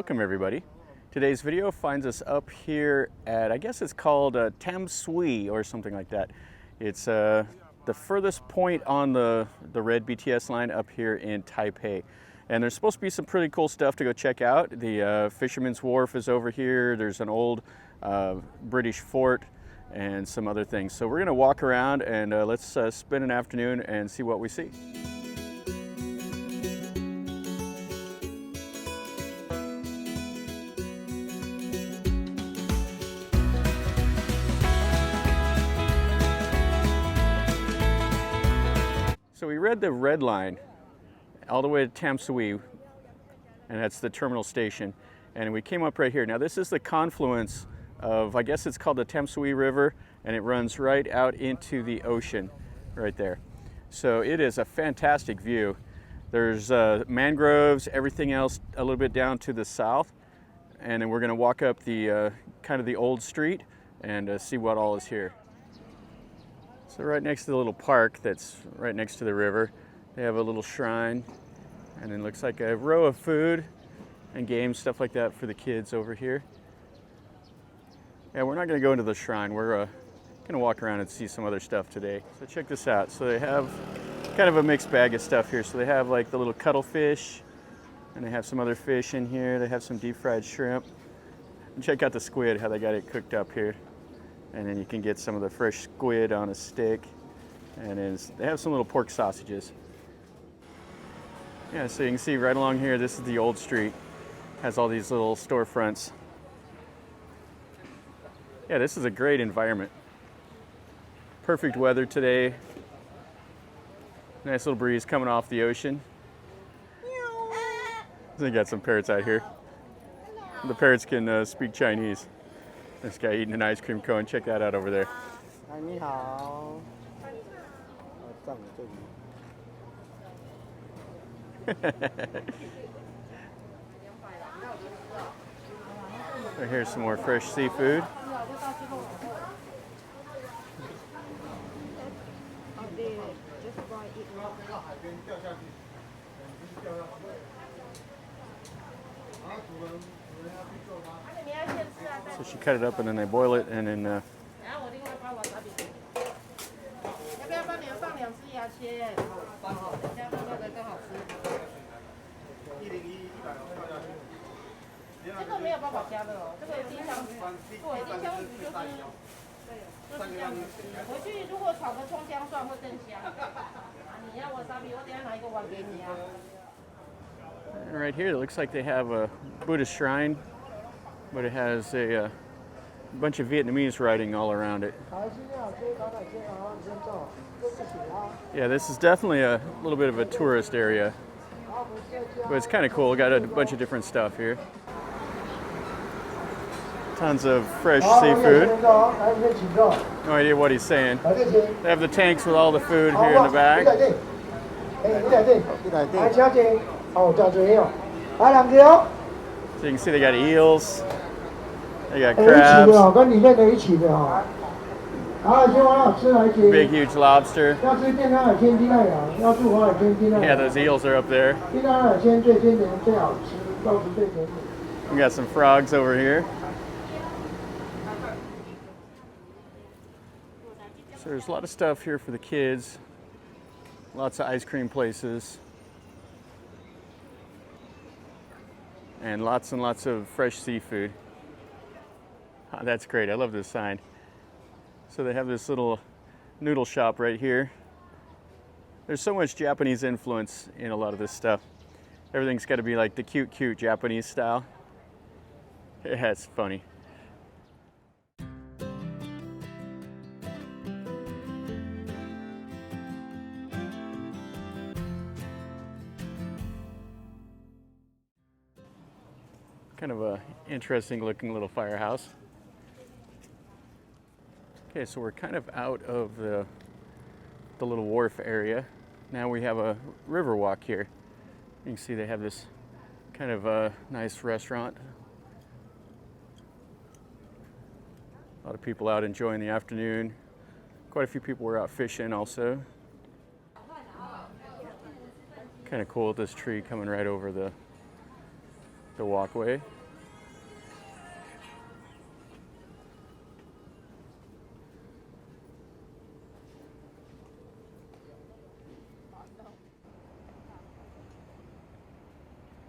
Welcome everybody. Today's video finds us up here at, I guess it's called Tamsui or something like that. It's the furthest point on the red BTS line up here in Taipei. And there's supposed to be some pretty cool stuff to go check out. The Fisherman's Wharf is over here. There's an old British fort and some other things. So we're gonna walk around and let's spend an afternoon and see what we see. So we read the red line all the way to Tamsui, and that's the terminal station. And we came up right here. Now this is the confluence of, I guess it's called the Tamsui River, and it runs right out into the ocean right there. So it is a fantastic view. There's mangroves, everything else a little bit down to the south. And then we're gonna walk up the kind of the old street and see what all is here. So right next to the little park that's right next to the river, they have a little shrine, and then looks like a row of food and games, stuff like that for the kids over here. Yeah, we're not gonna go into the shrine. We're gonna walk around and see some other stuff today. So check this out. So they have kind of a mixed bag of stuff here. So they have like the little cuttlefish, and they have some other fish in here. They have some deep fried shrimp. And check out the squid, how they got it cooked up here. And then you can get some of the fresh squid on a stick. And then they have some little pork sausages. Yeah, so you can see right along here, this is the old street. Has all these little storefronts. Yeah, this is a great environment. Perfect weather today. Nice little breeze coming off the ocean. They got some parrots out here. The parrots can speak Chinese. This guy eating an ice cream cone. Check that out over there. So here's some more fresh seafood. So she cut it up and then they boil it, and then and right here it looks like they have a Buddhist shrine, but it has a bunch of Vietnamese writing all around it. Yeah, this is definitely a little bit of a tourist area, but it's kind of cool. Got a bunch of different stuff here. Tons of fresh seafood. No idea what he's saying. They have the tanks with all the food here in the back. So you can see they got eels. They got crabs. Big, huge lobster. Yeah, those eels are up there. We got some frogs over here. So there's a lot of stuff here for the kids. Lots of ice cream places. And lots of fresh seafood. Oh, that's great. I love this sign. So they have this little noodle shop right here. There's so much Japanese influence in a lot of this stuff. Everything's got to be like the cute Japanese style. Yeah, it's funny. Kind of a interesting looking little firehouse. Okay, so we're kind of out of the little wharf area. Now we have a river walk here. You can see they have this kind of a nice restaurant. A lot of people out enjoying the afternoon. Quite a few people were out fishing also. Kind of cool with this tree coming right over the the walkway.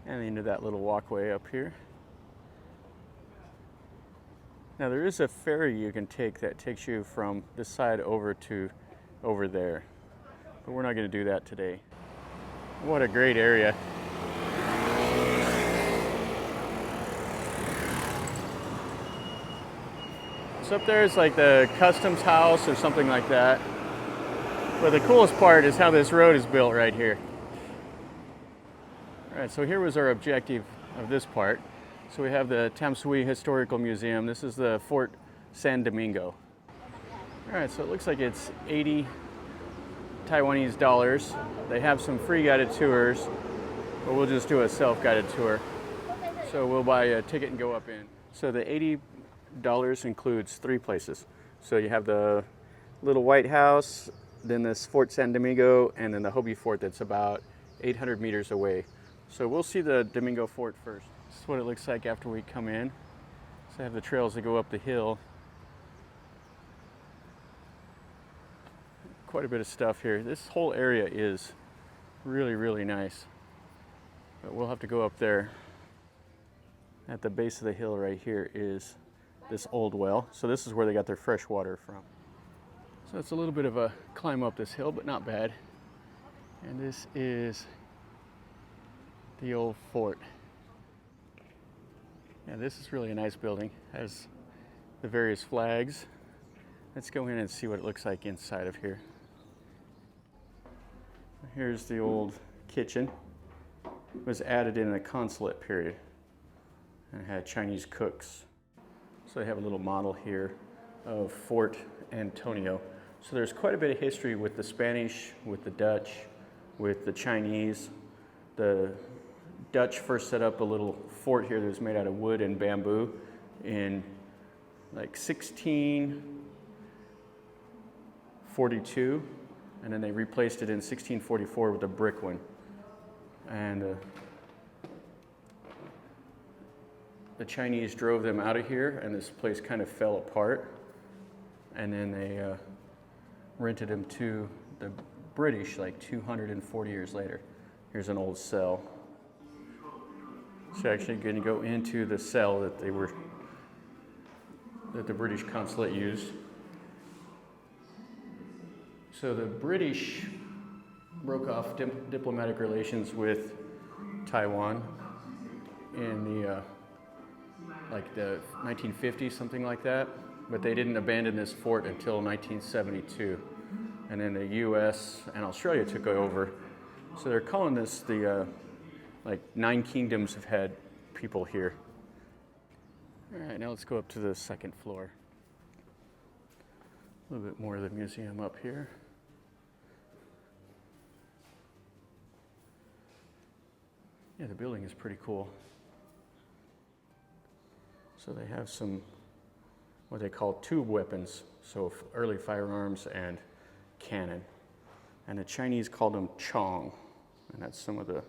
And into that little walkway up here. Now there is a ferry you can take that takes you from this side over to over there, but we're not going to do that today. What a great area. So up there is like the customs house or something like that. But the coolest part is how this road is built right here. All right, so here was our objective of this part. So we have the Tamsui Historical Museum. This is the Fort Santo Domingo. All right, so it looks like it's 80 Taiwanese dollars. They have some free guided tours, but we'll just do a self-guided tour. So we'll buy a ticket and go up in. So the $80 includes 3 places. So you have the little White House, then this Fort Santo Domingo, and then the Hobe Fort that's about 800 meters away. So we'll see the Domingo Fort first. This is what it looks like after we come in. So I have the trails that go up the hill. Quite a bit of stuff here. This whole area is really, really nice. But we'll have to go up there. At the base of the hill right here is this old well. So this is where they got their fresh water from. So it's a little bit of a climb up this hill, but not bad. And this is the old fort. Yeah, this is really a nice building. It has the various flags. Let's go in and see what it looks like inside of here. Here's the old kitchen. It was added in the consulate period and had Chinese cooks. So they have a little model here of Fort Antonio. So there's quite a bit of history with the Spanish, with the Dutch, with the Chinese. The Dutch first set up a little fort here that was made out of wood and bamboo in like 1642, and then they replaced it in 1644 with a brick one. And the Chinese drove them out of here, and this place kind of fell apart. And then they rented them to the British like 240 years later. Here's an old cell. So actually going to go into the cell that the British consulate used. So the British broke off diplomatic relations with Taiwan in the like the 1950s, something like that. But they didn't abandon this fort until 1972. And then the US and Australia took over. So they're calling this the like 9 kingdoms have had people here. All right, now let's go up to the second floor. A little bit more of the museum up here. Yeah, the building is pretty cool. So they have some, what they call tube weapons, so early firearms and cannon. And the Chinese called them chong, and that's some of the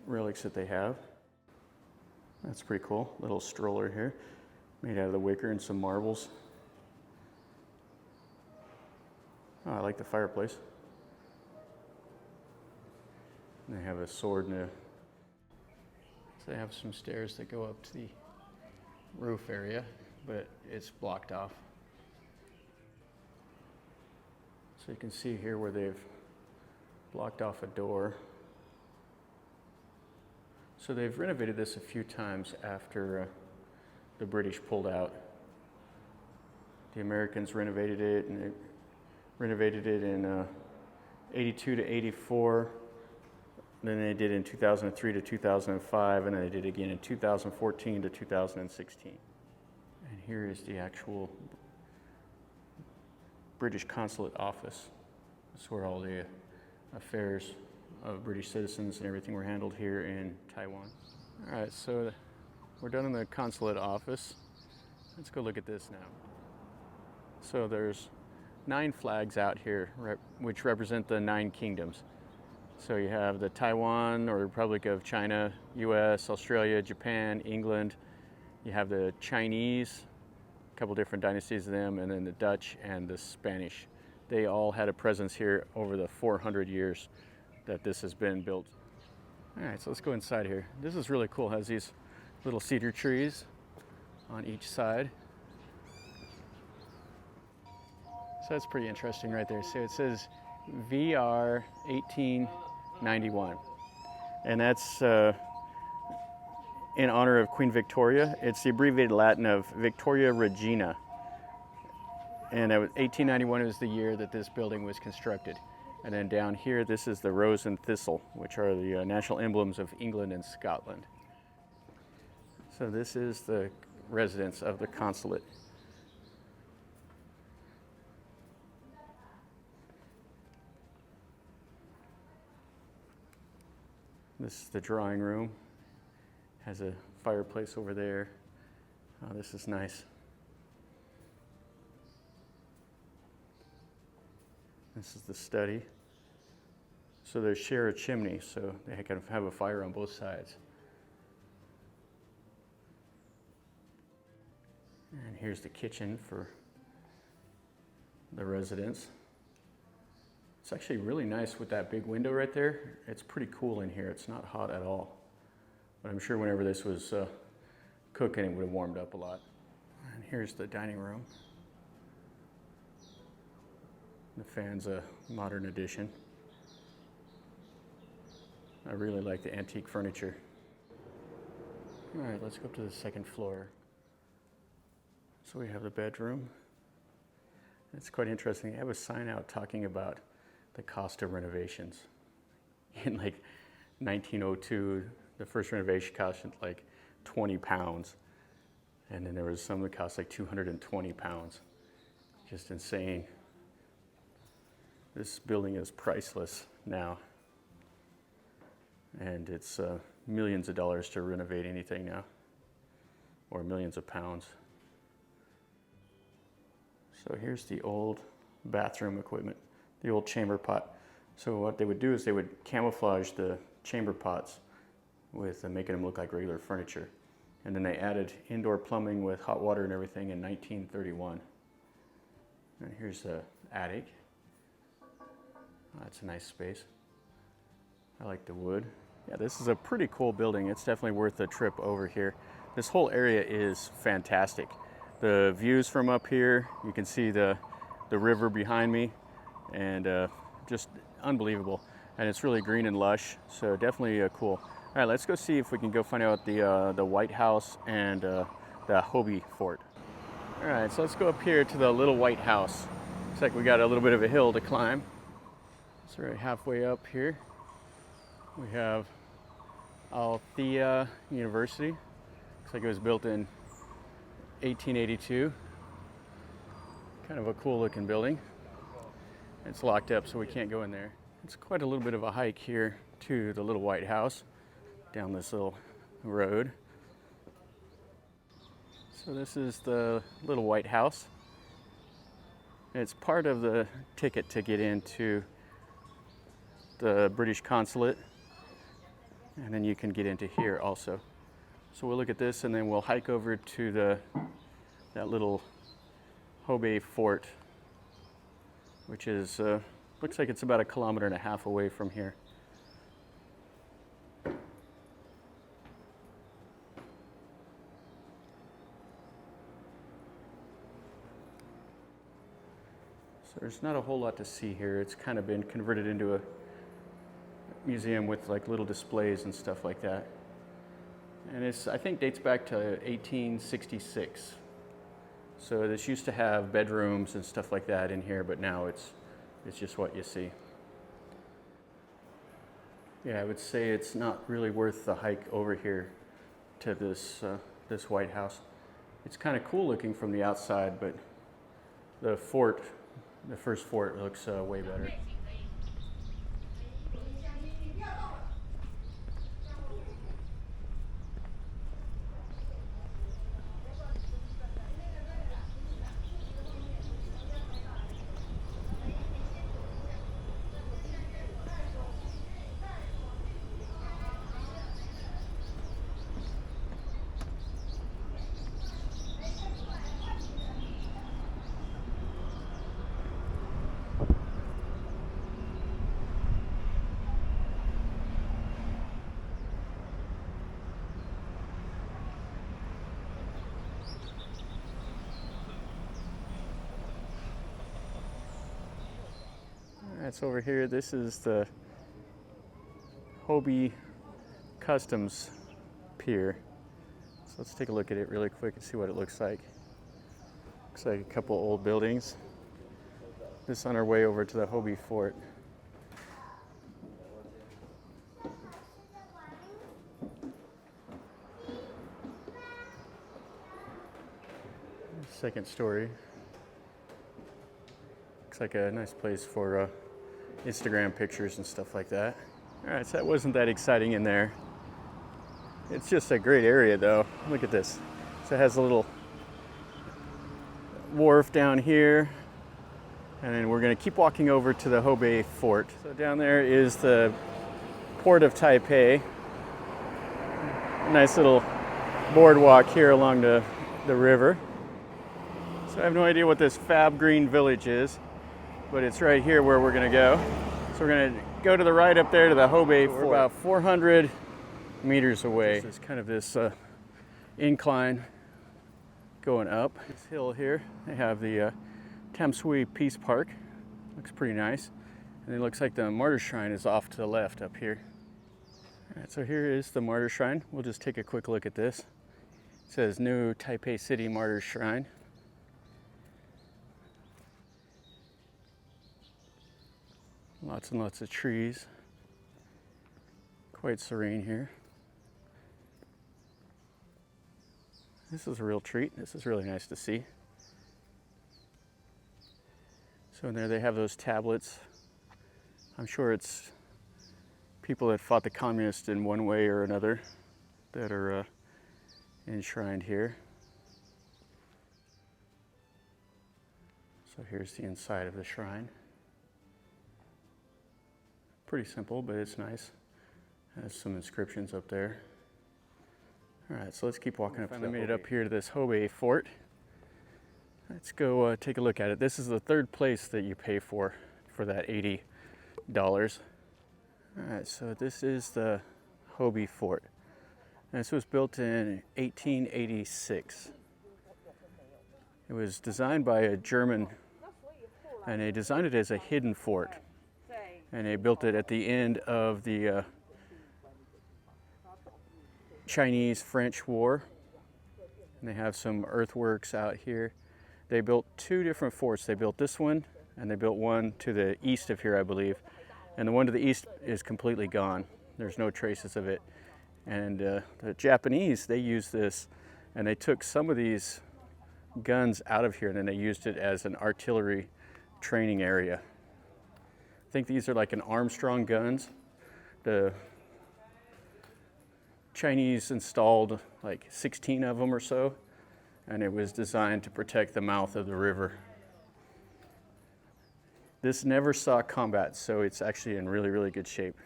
relics that they have. That's pretty cool. Little stroller here, made out of the wicker and some marbles. Oh, I like the fireplace. And they have a sword and so they have some stairs that go up to the roof area, but it's blocked off. So you can see here where they've blocked off a door. So they've renovated this a few times after the British pulled out. The Americans renovated it, and they renovated it in 82 to 84. Then they did in 2003 to 2005, and then they did again in 2014 to 2016. And here is the actual British consulate office. That's where all the affairs of British citizens and everything were handled here in Taiwan. All right, so we're done in the consulate office. Let's go look at this now. So there's 9 flags out here, which represent the 9 kingdoms. So you have the Taiwan or Republic of China, US, Australia, Japan, England. You have the Chinese, a couple different dynasties of them, and then the Dutch and the Spanish. They all had a presence here over the 400 years that this has been built. All right, so let's go inside here. This is really cool. It has these little cedar trees on each side. So that's pretty interesting right there. So it says VR 1891, and that's in honor of Queen Victoria. It's the abbreviated Latin of Victoria Regina. And 1891 was the year that this building was constructed. And then down here, this is the rose and thistle, which are the national emblems of England and Scotland. So this is the residence of the consulate. This is the drawing room. Has a fireplace over there. Oh, this is nice. This is the study. So they share a chimney, so they can have a fire on both sides. And here's the kitchen for the residents. It's actually really nice with that big window right there. It's pretty cool in here. It's not hot at all. But I'm sure whenever this was cooking, it would have warmed up a lot. And here's the dining room. The fan's a modern addition. I really like the antique furniture. All right, let's go up to the second floor. So we have the bedroom. It's quite interesting. They have a sign out talking about the cost of renovations. In like 1902, the first renovation cost like 20 pounds. And then there was some that cost like 220 pounds. Just insane. This building is priceless now. And it's millions of dollars to renovate anything now, or millions of pounds. So here's the old bathroom equipment, the old chamber pot. So what they would do is they would camouflage the chamber pots with making them look like regular furniture. And then they added indoor plumbing with hot water and everything in 1931. And here's the attic. Oh, that's a nice space. I like the wood. Yeah, this is a pretty cool building. It's definitely worth a trip over here. This whole area is fantastic. The views from up here, you can see the river behind me, and just unbelievable. And it's really green and lush, so definitely cool. All right, let's go see if we can go find out the White House and the Hobe Fort. All right, so let's go up here to the little White House. Looks like we got a little bit of a hill to climb. So we're halfway up here. We have Althea University. Looks like it was built in 1882. Kind of a cool looking building. It's locked up, so we can't go in there. It's quite a little bit of a hike here to the little White House down this little road. So this is the little White House. It's part of the ticket to get into the British consulate, and then you can get into here also. So we'll look at this, and then we'll hike over to that little Hobe Fort, which is looks like it's about 1.5 kilometers away from here. So there's not a whole lot to see here. It's kind of been converted into a museum with like little displays and stuff like that. And it's, I think, dates back to 1866. So this used to have bedrooms and stuff like that in here, but now it's just what you see. Yeah, I would say it's not really worth the hike over here to this White House. It's kind of cool looking from the outside, but the fort, the first fort, looks way better. Alright, so over here, this is the Hobe Customs Pier. So let's take a look at it really quick and see what it looks like. Looks like a couple old buildings. This on our way over to the Hobe Fort. Second story. Looks like a nice place for Instagram pictures and stuff like that. All right, so that wasn't that exciting in there. It's just a great area though. Look at this. So it has a little wharf down here. And then we're gonna keep walking over to the Hobe Fort. So down there is the port of Taipei. A nice little boardwalk here along the river. So I have no idea what this fab green village is, but it's right here where we're gonna go. So we're gonna go to the right up there to the Hobe Fort. We're about 400 meters away. This is kind of this incline going up. This hill here, they have the Tamsui Peace Park. Looks pretty nice. And it looks like the Martyr Shrine is off to the left up here. All right, so here is the Martyr Shrine. We'll just take a quick look at this. It says New Taipei City Martyr Shrine. Lots and lots of trees. Quite serene here. This is a real treat. This is really nice to see. So in there they have those tablets. I'm sure it's people that fought the communists in one way or another that are enshrined here. So here's the inside of the shrine. Pretty simple, but it's nice. Has some inscriptions up there. All right, so let's keep walking up. Finally made it up here to this Hobe Fort. Let's go take a look at it. This is the third place that you pay for that $80. All right, so this is the Hobe Fort. And this was built in 1886. It was designed by a German, and they designed it as a hidden fort. And they built it at the end of the Chinese-French War. And they have some earthworks out here. They built two different forts. They built this one, and they built one to the east of here, I believe. And the one to the east is completely gone. There's no traces of it. And the Japanese, they used this, and they took some of these guns out of here, and then they used it as an artillery training area. I think these are like an Armstrong guns. The Chinese installed like 16 of them or so, and it was designed to protect the mouth of the river. This never saw combat, so it's actually in really, really good shape.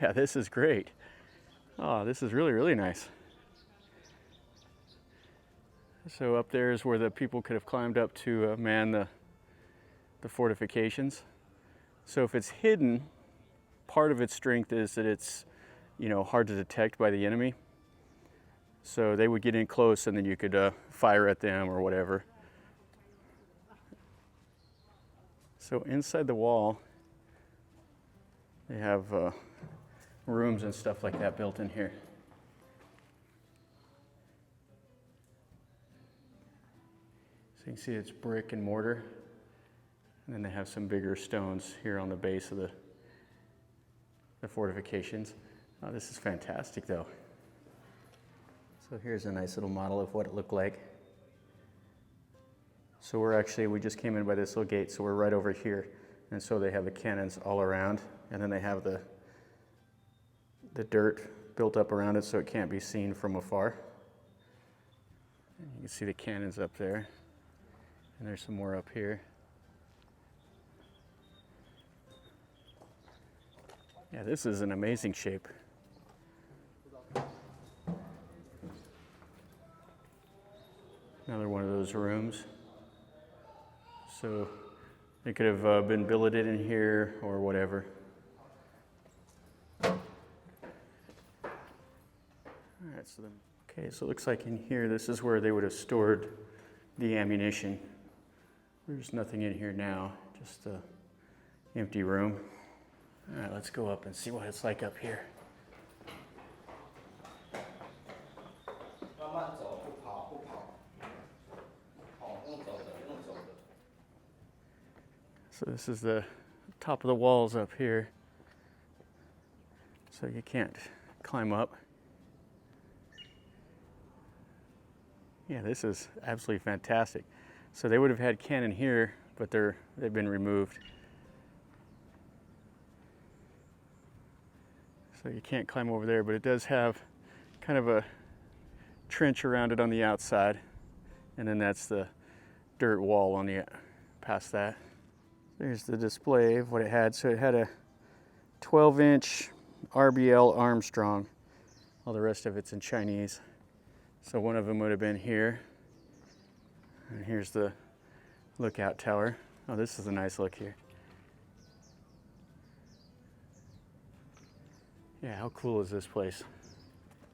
Yeah, this is great. Oh, this is really, really nice. So up there is where the people could have climbed up to man the fortifications. So if it's hidden, part of its strength is that it's, hard to detect by the enemy. So they would get in close and then you could fire at them or whatever. So inside the wall, they have rooms and stuff like that built in here. So you can see it's brick and mortar. And then they have some bigger stones here on the base of the fortifications. Oh, this is fantastic though. So here's a nice little model of what it looked like. So we just came in by this little gate, so we're right over here. And so they have the cannons all around, and then they have the dirt built up around it so it can't be seen from afar. And you can see the cannons up there, and there's some more up here. Yeah, this is an amazing shape. Another one of those rooms. So they could have been billeted in here or whatever. All right, so it looks like in here, this is where they would have stored the ammunition. There's nothing in here now, Just a empty room. All right, let's go up and see what it's like up here. So this is the top of the walls up here. So you can't climb up. Yeah, this is absolutely fantastic. So they would have had cannon here, but they've been removed. So you can't climb over there, but it does have kind of a trench around it on the outside. And then that's the dirt wall on the past that. There's the display of what it had. So it had a 12-inch RBL Armstrong. All the rest of it's in Chinese. So one of them would have been here. And here's the lookout tower. Oh, this is a nice look here. Yeah, how cool is this place?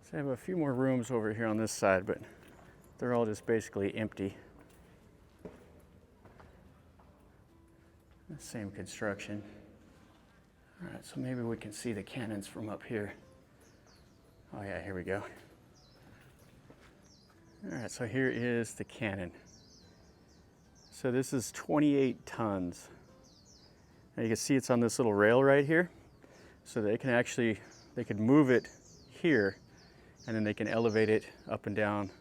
So I have a few more rooms over here on this side, but they're all just basically empty. Same construction. All right, so maybe we can see the cannons from up here. Oh yeah, here we go. All right, so here is the cannon. So this is 28 tons. Now you can see it's on this little rail right here. So they could move it here, and then they can elevate it up and down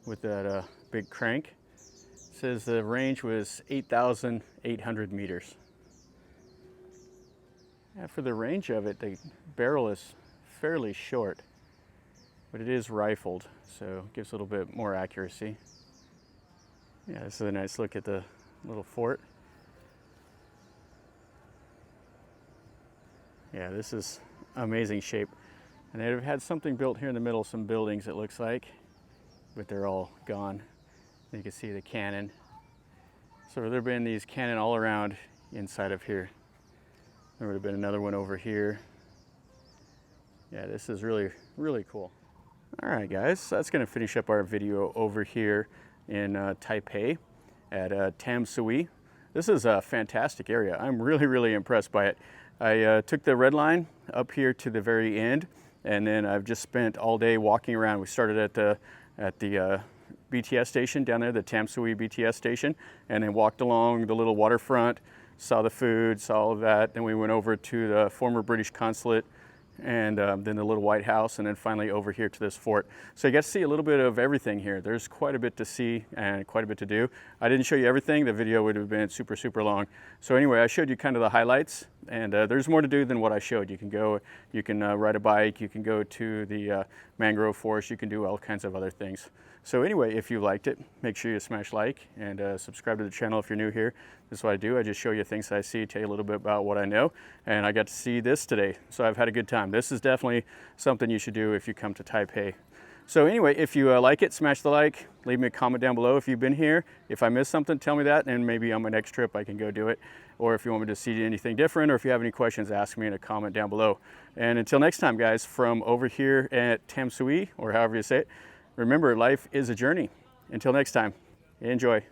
with that big crank. It says the range was 8,800 meters. Yeah, for the range of it, the barrel is fairly short, but it is rifled, so it gives a little bit more accuracy. Yeah, this is a nice look at the little fort. Yeah, this is amazing shape. And they've had something built here in the middle, some buildings it looks like, but they're all gone. You can see the cannon. So there have been these cannon all around inside of here. There would have been another one over here. Yeah, this is really, really cool. All right, guys, so that's gonna finish up our video over here in Taipei at Tamsui. This is a fantastic area. I'm really, really impressed by it. I took the red line up here to the very end, and then I've just spent all day walking around. We started at the BTS station down there, the Tamsui BTS station, and then walked along the little waterfront, saw the food, saw all of that. Then we went over to the former British consulate, and then the little White House, and then finally over here to this fort. So you get to see a little bit of everything here. There's quite a bit to see and quite a bit to do. I didn't show you everything. The video would have been super, super long. So anyway, I showed you kind of the highlights, and there's more to do than what I showed. You can go, you can ride a bike, you can go to the mangrove forest, you can do all kinds of other things. So anyway, if you liked it, make sure you smash like and subscribe to the channel if you're new here. This is what I do. I just show you things that I see, tell you a little bit about what I know, and I got to see this today, so I've had a good time. This is definitely something you should do if you come to Taipei. So anyway, if you like it, smash the like, leave me a comment down below if you've been here. If I missed something, tell me that, and maybe on my next trip I can go do it. Or if you want me to see anything different, or if you have any questions, ask me in a comment down below. And until next time, guys, from over here at Tamsui, or however you say it, remember, life is a journey. Until next time, enjoy.